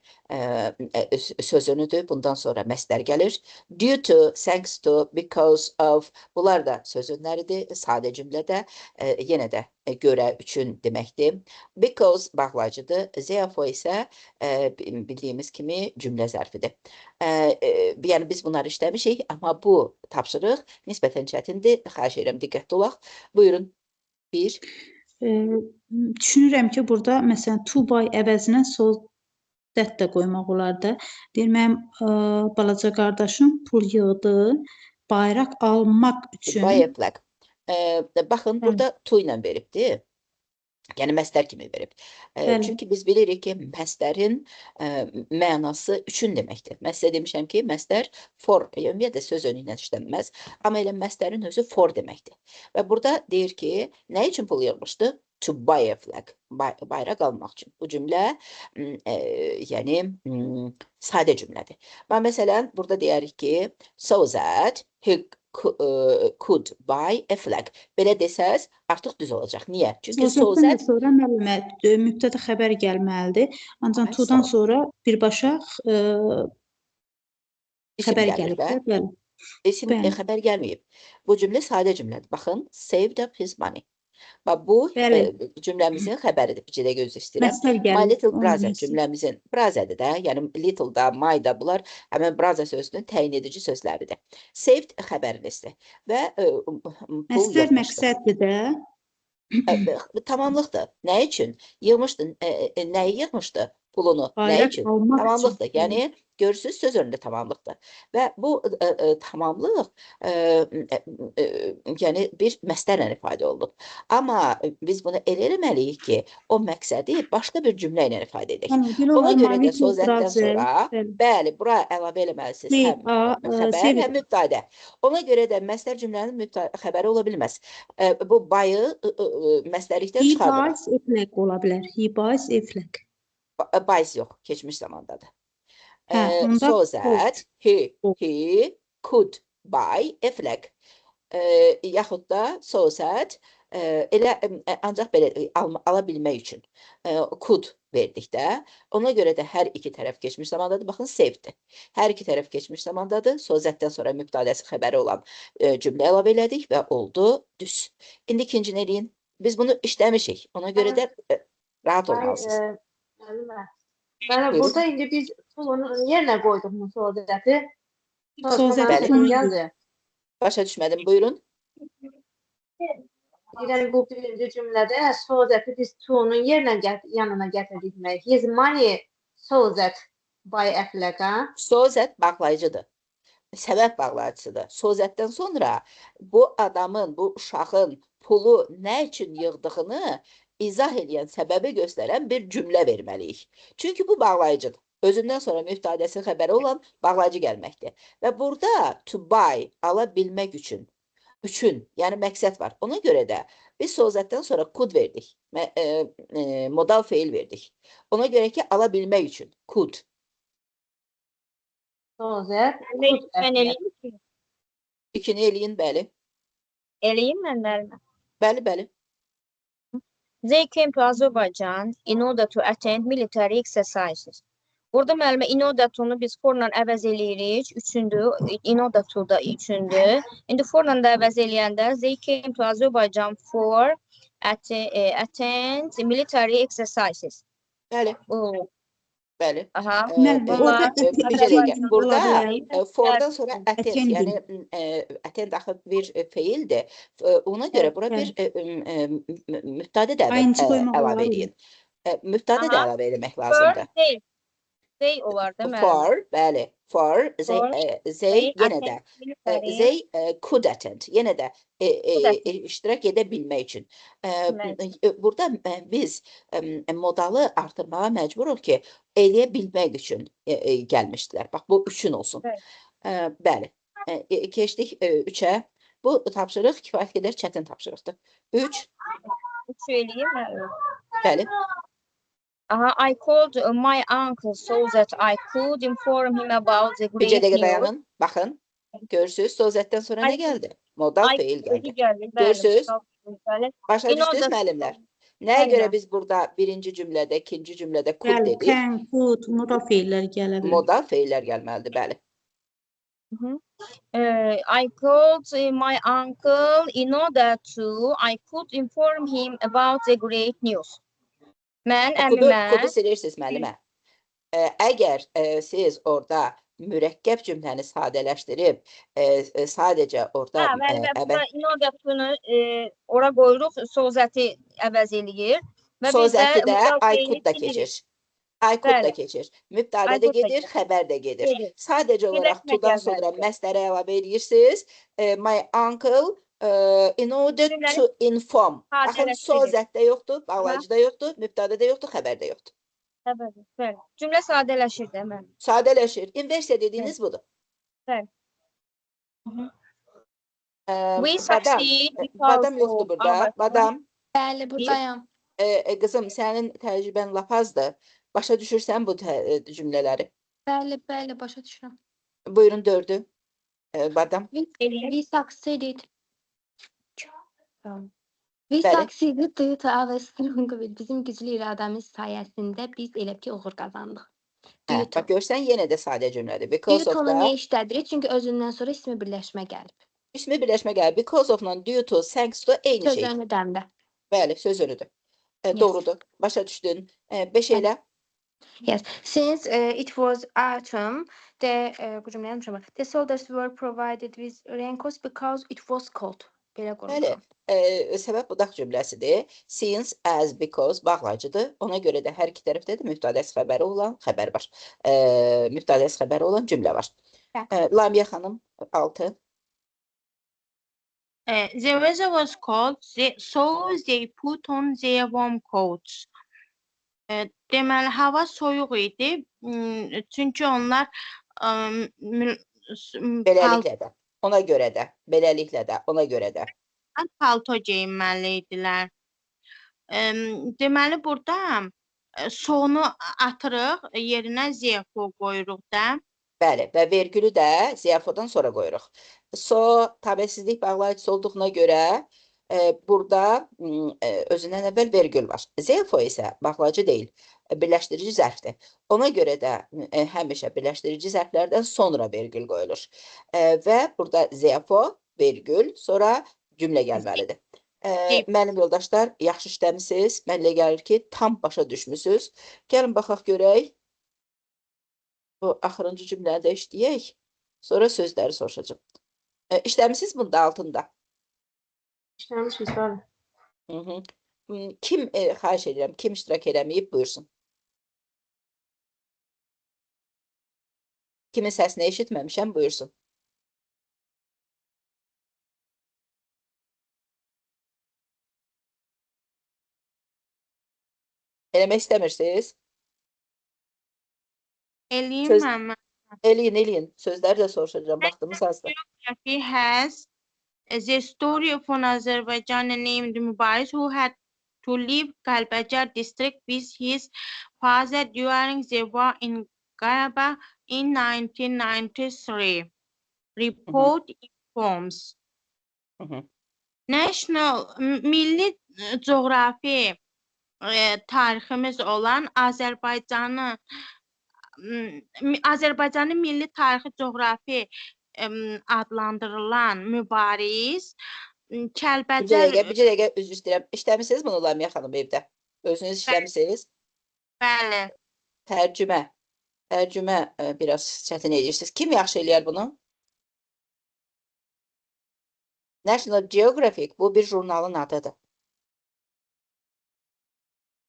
sözünüdür. Bundan sonra məsdər gəlir. Due to, thanks to, because of. Bunlar da sözünləridir. Sadə cümlədə yenə də görə, üçün deməkdir. Because bağlayıcıdır. Therefore isə bildiyimiz kimi cümlə zərfidir. Yəni biz bunları işləmişik, amma bu tapşırıq nisbətən çətindir. Xahiş edirəm, diqqətli olaq. Buyurun. 1. Düşünürəm ki, burada məsələn to buy əvəzinə so that də qoymaq olardı. Deyir, mənim balaca qardaşım pul yığdı bayraq almaq üçün. Buy a flag. Baxın, Bəli. burada to ilə veribdir. Yəni məsdər kimi verib. Bəli. Çünki biz bilirik ki, məsdərin mənası üçün deməkdir. Mən sizə demişəm ki, məsdər for, ümumiyyətlə söz önü ilə işlənməz. Amma elə məsdərin özü for deməkdir. Və burada deyir ki, nə üçün pul yığmışdı? To buy a flag. Bayraq almaq üçün. Bu cümlə yəni sadə cümlədir. Və məsələn, burada deyərik ki, so that he could buy a flag. Belə desəz, artıq düz olacaq. Niyə? Çünki so Sözdən that sonra müəllimə mübtəda xəbər gəlməlidir. Ancaq Ay, todan sağ ol. sonra birbaşa isim xəbər gəlir gəlib. də. Bəli. İsim Bəli. xəbər gəlməyib. Bu cümlə sadə cümlədir. Baxın, saved up his money. Və bu Bəli. cümləmizin xəbəridir. Bir də göz istəyirəm. Məsəl My gəlir. little onun brother üçün. cümləmizin brother'dır da, yəni little da, my da bunlar həmin brother sözünün təyin edici sözləridir. Saved xəbərinizdir və pul Məsəl yığmışdı. məqsəddir də. Tamamlıqdır. Nə üçün? Yığmışdı, nəyi yığmışdı? Pulunu. Nə Bayraq üçün? almaq üçün. Tamamlıqdır. Yəni görürsüz söz önündə tamamlıqdır. Və bu tamamlıq yəni bir məsdərlə ifadə olunub. Amma biz bunu elə eləməliyik ki, o məqsədi başqa bir cümlə ilə ifadə edək. Hə, belə Ona olar. görə My də little sözətdən brother. sonra Bəli. bəli, bura əlavə eləməlisiniz. Həm xəbər, Saved. həm mübtədə. Ona görə də məsdər cümlənin xəbəri ola bilməz. Bu bayı məsdərlikdən He çıxardırıq. buys a flag ola bilər. He buys a flag. Buys yox, keçmiş zamandadır. Hə, onda So that he could buy a flag. Yaxud da so that elə ancaq belə ala bilmək üçün could verdikdə, ona görə də hər iki tərəf keçmiş zamandadır. Baxın, saveddir. Hər iki tərəf keçmiş zamandadır. So that-dən sonra mübtədəsi xəbəri olan cümlə əlavə elədik və oldu düz. İndi ikincini eləyin. Biz bunu işləmişik. Ona görə də rahat olmalısınız. Müəllimə. Yəni Buyurun. burada indi biz pulun yerinə qoyduq bu sözəti. Sözəti Sonra sonu gəldi. Başa düşmədim. Buyurun. Yəni bu birinci cümlədə sözəti biz to'nun yerinə yanına gətirdik. His money so that buy a flag. So that bağlayıcıdır. Səbəb bağlayıcısıdır. So that-dən sonra bu adamın, bu uşağın pulu nə üçün yığdığını izah edən, səbəbi göstərən bir cümlə verməliyik. Çünki bu bağlayıcıdır. Özündən sonra mübtədəsi xəbəri olan bağlayıcı gəlməkdir. Və burada to buy, ala bilmək üçün, yəni məqsəd var. Ona görə də biz so that-dən sonra could verdik. Modal feil verdik. Ona görə ki, ala bilmək üçün could. So that Mən eləyim ki. İkini eləyin, bəli. Eləyim mən müəllimə. Bəli, bəli. They came to Azerbaijan in order to attend military exercises. Burada müəllimə in order to-nu biz for-la əvəz eləyirik. Üçündür. In order to da üçündür. İndi for-la da əvəz eləyəndə they came to Azerbaijan for attend military exercises. Bəli, O, bəli. aha. Müəllimə, orada Bir dəqiqə. attending Burada ola bilər. fordan sonra attend, Attending. yəni attend axı bir feildir. Ona görə bura bir mübtədə də Ayıncı qoymaq əlavə olar mı? edin. Mübtədə də Aha. əlavə etmək For lazımdır. they olar da müəllimə. For, bəli, for, For, they yenə attend də military they could attend. Yenə də attend. iştirak edə bilmək üçün. Burada biz modalı artırmağa məcburuq ki, eləyə bilmək üçün gəlmişdilər. Bax, bu üçün olsun. Evet. Bəli. Keçdik 3-ə. Bu tapşırıq kifayət qədər çətin tapşırıqdır. 3, Söyleyeyim mi? bəli. Aha, I called my uncle so that I could inform him about the Bircə great dəqiqə news. dayanın. Baxın. Görürsüz, sözətdən sonra nə Ay- gəldi? Modal Ay, feil gəldi. gəldi. Görürsüz? Bəli. Başa İn düşdünüz order- müəllimlər? Nəyə Bəli. görə biz burada birinci cümlədə, ikinci cümlədə could Bəli, dedik? can, could, moda feillər gələ bilər. Modal feillər gəlməlidir, bəli. I called my uncle in order to I could inform him about the great news. Mən Kudu əmimə silirsiniz müəllimə. Əgər siz orada mürəkkəb cümləni sadələşdirib, sadəcə orada müəllimə burada in order to-nu ora qoyuruq, sozəti əvəz eləyir. Və biz sözəti də modal I feili could da silirik. keçir. I could da Bəli. keçir. Mübtədə I də could da gedir, keçir. xəbər də gedir. Gedir. Sadəcə olaraq Birləşmə to-dan gəlməlidir. sonra məslərə əlavə edirsiniz. My uncle in order Cümləni to inform. Baxın, sadələşdirir. sözətdə yoxdur, bağlacıda yoxdur, mübtədədə yoxdur, xəbərdə yoxdur. Bəli. Cümlə sadələşir də mən. Sadələşir. İnversiya dediyiniz budur. Bəli. Badam, We succeed because badam yoxdur of burada. our- Badam, Bəli, buradayam. qızım, sənin təcrübən lap azdır. Başa düşürsən bu cümlələri. Bəli, başa düşürəm. Buyurun 4-ü. Badam. We succeeded. We Bəli. succeeded due to our strong will. Bizim güclü iradəmiz sayəsində biz elə ki uğur qazandıq. Due to. Bax görsən yenə də sadə cümlədir. Due Because of to-nu da niyə işlədirik? Çünki özündən sonra ismi birləşmə gəlib. ismi birləşmə gəlir. Because of-la due to, thanks to eyni şey. Söz önüdəndə. Bəli, söz önüdür. Yes. Doğrudur. Başa düşdün. 5 elə. Yes. Since it was autumn, bu cümləyə yazmışam. The soldiers were provided with raincoats because it was cold. Belə Bəli. qurmuşam. Səbəb budaq cümləsidir. Since, as, because bağlacıdır. Ona görə də hər iki tərəfdə də mübtədəs xəbəri olan xəbər var. Mübtədəs xəbəri olan cümlə var. Lamiyə xanım 6. The weather was cold, so they put on their warm coats. Deməli, hava soyuq idi, çünki onlar Beləliklə də. Ona görə də. Beləliklə də. Ona görə də. palto geyinməli idilər. Deməli, burada sonu atırıq, yerinə ziyafo qoyuruq da. Bəli, və vergülü də ziyafodan sonra qoyuruq. So, təbəssizlik bağlayıcısı olduğuna görə burada özündən əvvəl vergül var. Ziyafo isə bağlayıcı deyil, birləşdirici zərfdir. Ona görə də həmişə birləşdirici zərflərdən sonra vergül qoyulur. Və burada ziyafo, vergül, sonra cümlə gəlməlidir. Mənim yoldaşlar, yaxşı işləmisiniz. Mənlə gəlir ki, tam başa düşmüsünüz. Gəlin baxaq görək. Bu axırıncı cümləni də işləyək. Sonra sözləri soruşacağım. İşləmisiniz bunda altında? İşləmişik, bəli. Kim, xahiş edirəm, kim iştirak eləməyib, buyursun. Kimin səsini eşitməmişəm, buyursun. Eləmək istəmirsiniz? Eləyim Söz- mən. Eləyin. Sözləri də soruşacağım, vaxtımız azdır. He has the story of an Azerbaijan named Mubarak who had to leave Kalbajar district with his father during the war in Karabakh in 1993. Report informs. Hı hı. Milli coğrafi tariximiz olan Azərbaycanın milli tarixi coğrafi adlandırılan mübariz Bir Kəlbəcər dəqiqə üzr istəyirəm. İşləmisiniz bunu Lamiyə xanım evdə? Özünüz işləmisiniz? bəli, Tərcümə biraz çətin edirsiniz. Kim yaxşı eləyər bunu? National Geographic bu bir jurnalın adıdır.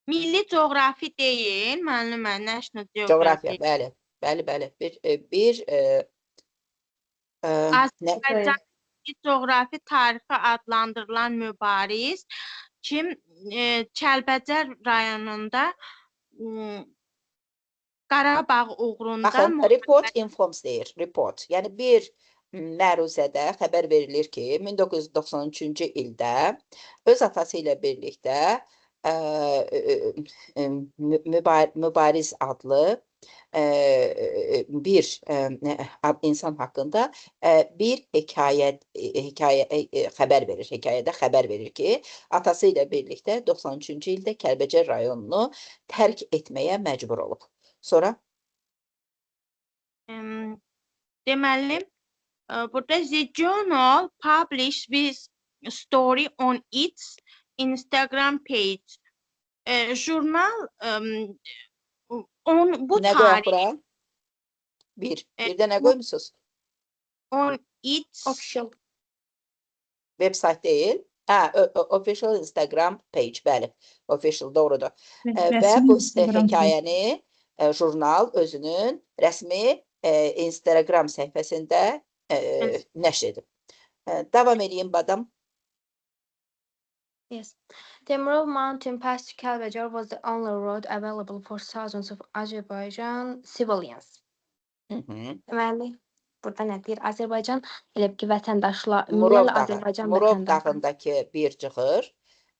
milli coğrafi deyil, müəllimə, National Coğrafiya, Geography. bəli. Azərbaycan milli coğrafi tarixi adlandırılan mübariz kim Kəlbəcər rayonunda Qarabağ uğrunda Baxın, report informs deyir, report. Yəni bir məruzədə xəbər verilir ki, 1993-cü ildə öz atası ilə birlikdə Mübariz adlı bir insan haqqında bir xəbər verir. Hekayədə xəbər verir ki, atası ilə birlikdə 93-cü ildə Kəlbəcər rayonunu tərk etməyə məcbur olub. Sonra? Deməli, burada The Journal published this story on its Instagram page. Jurnal bu Nə qoyaq tarih bura? Bir də nə qoymusunuz? on its Official. Website deyil. Official Instagram page, bəli. Official, doğrudur. Və bu hekayəni jurnal özünün rəsmi Instagram səhifəsində nəşr edib. Davam edeyim badam. Yes. Temurov Mountain past Kəlbəcər was the only road available for thousands of Azerbaijan civilians. Deməli, burada nə deyir? Azərbaycan elə ki vətəndaşlar, minlərlə Azərbaycan Murov vətəndaşları dağındakı bir cığır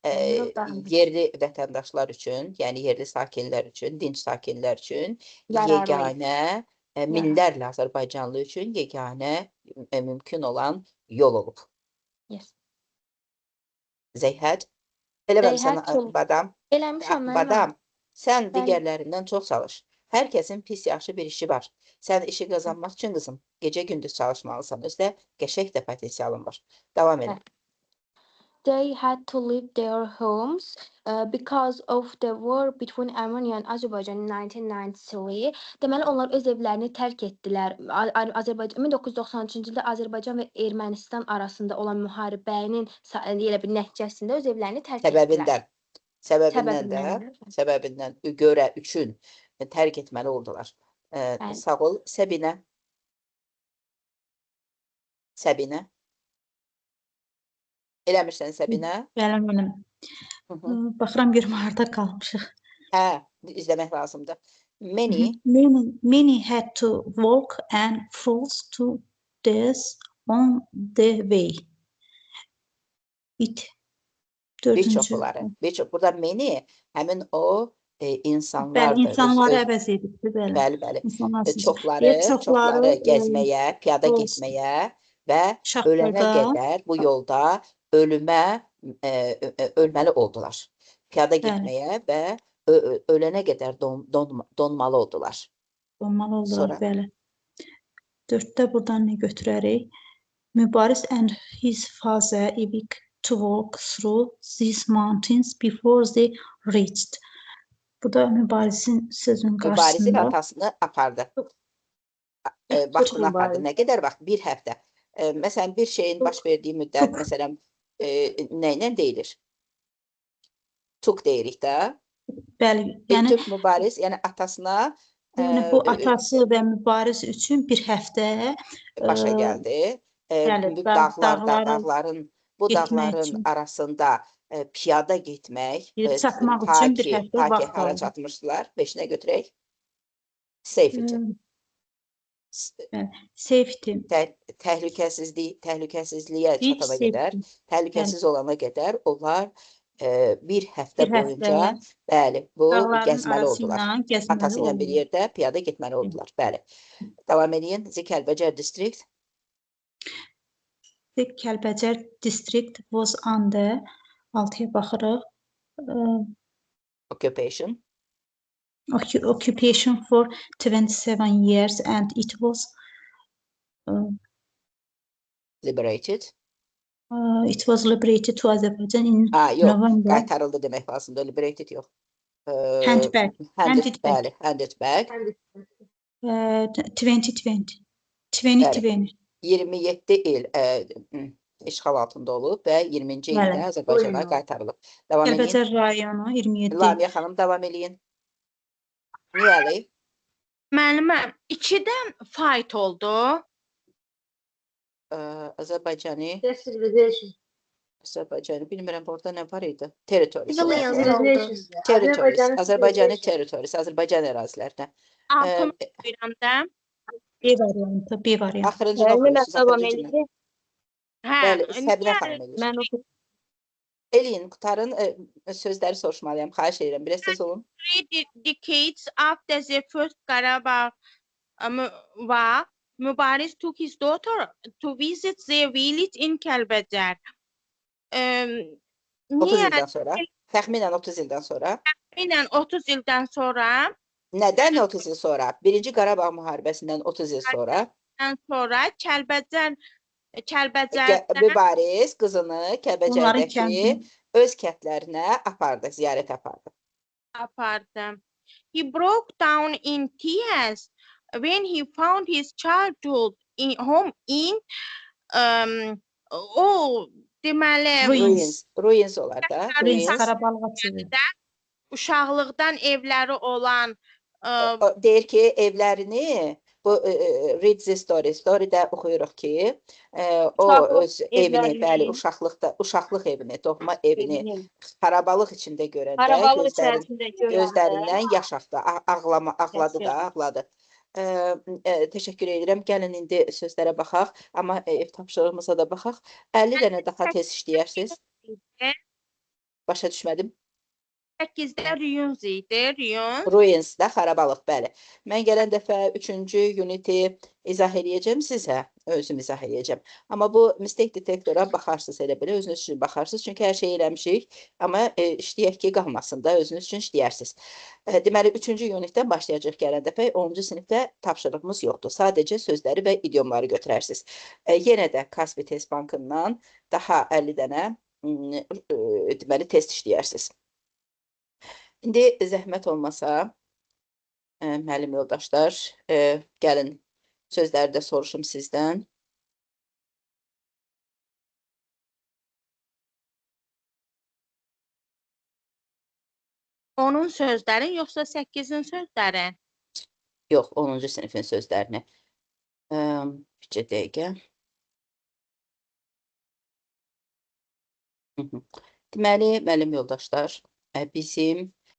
Murov dağındakı. yerli vətəndaşlar üçün, yəni yerli sakinlər üçün, dinc sakinlər üçün Yararlı. yeganə, minlərlə Azərbaycanlı üçün yeganə mümkün olan yol olub. Yes. Zeyhət, eləməmsən badam. Eləmişəm mən. Badam, sən Bəli. digərlərindən çox çalış. Hər kəsin pis yaxşı bir işi var. Sən işi qazanmaq üçün qızım, gecə-gündüz çalışmalısan. Özdə qəşəng də potensialın var. Davam edin. They had to leave their homes because of the war between Armenia and Azerbaijan in 1993. Deməli, onlar öz evlərini tərk etdilər. Azərbaycan 1993-cü ildə Azərbaycan və Ermənistan arasında olan müharibənin elə bir nəticəsində öz evlərini tərk etdilər. Səbəbindən görə üçün tərk etməli oldular. Sağ ol, Səbinə. Eləmirsən Səbinə? Bəli, mənim. Baxıram görüm harda qalmışıq. İzləmək lazımdır. Many had to walk and froze to death on the way. Bir çoxları. Burada many həmin o insanlardır. Bəli, insanları əvəz edibdir. Bəli. Çoxları gəzməyə, piyada getməyə və ölənə qədər bu yolda ölməli oldular. Piyada getməyə və ölənə qədər donmalı oldular. Donmalı oldular, bəli. 4-də buradan nə götürərik? Mübariz and his father evic to walk through these mountains before they reached. Bu da Mübarizin sözünün qarşısında. Mübarizin atasını apardı. Vaxtını apardı. Nə qədər vaxt? Bir həftə. Məsələn, bir şeyin baş verdiyi müddət, məsələn, nə ilə deyilir? Tuq deyirik də. Bəli. Bir Türk mübariz, yəni atasına bu atası və mübariz üçün bir həftə başa gəldi. Bu dağların arasında piyada getmək, çatmaq üçün bir həftə vaxt aldı. Hara çatmışdılar? 5-nə götürək. Safety. Safety. Təhlükəsizliyə çatana qədər, təhlükəsiz olana qədər onlar bir həftə boyunca bu gəzməli oldular. Atası ilə bir yerdə piyada getməli oldular. Bəli. Davam edin. Kəlbəcər district. Kəlbəcər district was under 6-ya baxırıq. Occupation. Occupation for 27 years and it was Liberated. liberated to Azerbaijan in Yox, November. qaytarıldı demək lazımdır. Liberated yox. Handed back. Bəli, handed back. 2020. 2020. 27 il işğal altında olub və 20-ci ildə Bəli. Azərbaycana Buyurun. qaytarılıb. Davam edin. Kəlbəcər rayonu 27. Lamiyə xanım, davam edin. Nearly. Müəlliməm, 2-dən fight oldu. Azərbaycanı, Civilization. bilmirəm, burada nə var idi? Territories. Civilians olacaq. oldu. Civilization. Territories, Azərbaycanı civilization. territories, Azərbaycan ərazilərinə. 6 buyuranda. B variantı, B variantı. Axırıncı Müəllimə oxuyursunuz, davam axırıncı cümlə. edir. Bəli, Hə, Səbinə xanım eləyir. Mən oxuyum. Eləyin, qutarın sözləri soruşmalıyam, xahiş edirəm. Biraz tez olun. 3 decades after the first Qarabağ war, Mübariz took his daughter to visit their village in Kəlbəcər. 30 Niyə ildən sonra, təxminən 30 ildən sonra. ilə 30 ildən sonra Nədən 30 il sonra? Birinci Qarabağ müharibəsindən 30 il sonra Kəlbəcərdə Mübariz qızını Onların Kəlbəcərdəki kəndini. öz kəndlərinə apardı, ziyarət apardı. apardı. He broke down in tears when he found his childhood home in deməli Ruins olar da. Ruins, Ruins. Qarabalığa çevir. uşaqlıqdan evləri olan O deyir ki, evlərini bu read the story-də oxuyuruq ki, o Uşaqlıq öz evini, evlərini- bəli, uşaqlıq evini, doğma evini xarabalıq içində görəndə Qarabalıq içərisində görəndə gözlərindən yaş axdı, ağladı da, ağladı. Təşəkkür edirəm. Gəlin indi sözlərə baxaq, amma ev tapşırığımıza da baxaq. 50 dənə daha tez işləyərsiniz. Başa düşmədim. 8-də Ruins idi. Ruins də xarabalıq, bəli. Mən gələn dəfə 3-cü uniti izah edəcəm sizə, özüm izah edəcəm. Amma bu mistake detektora baxarsınız elə belə, özünüz üçün baxarsınız. Çünki hər şey eləmişik, amma işləyək ki, qalmasın da, özünüz üçün işləyərsiniz. Deməli, 3-cü unitdən başlayacaq gələn dəfə, 10-cu sinifdə tapşırığımız yoxdur. Sadəcə sözləri və idiomları götürərsiniz. Yenə də Kaspi Test Bankından daha 50 dənə deməli, test işləyərsiniz. İndi zəhmət olmasa, müəllim yoldaşlar, gəlin sözləri də soruşum sizdən. Onun sözləri yoxsa 8-in sözləri? Yox, 10-cu sinifin sözlərini. Bir dəqiqə. Deməli, müəllim yoldaşlar, bizim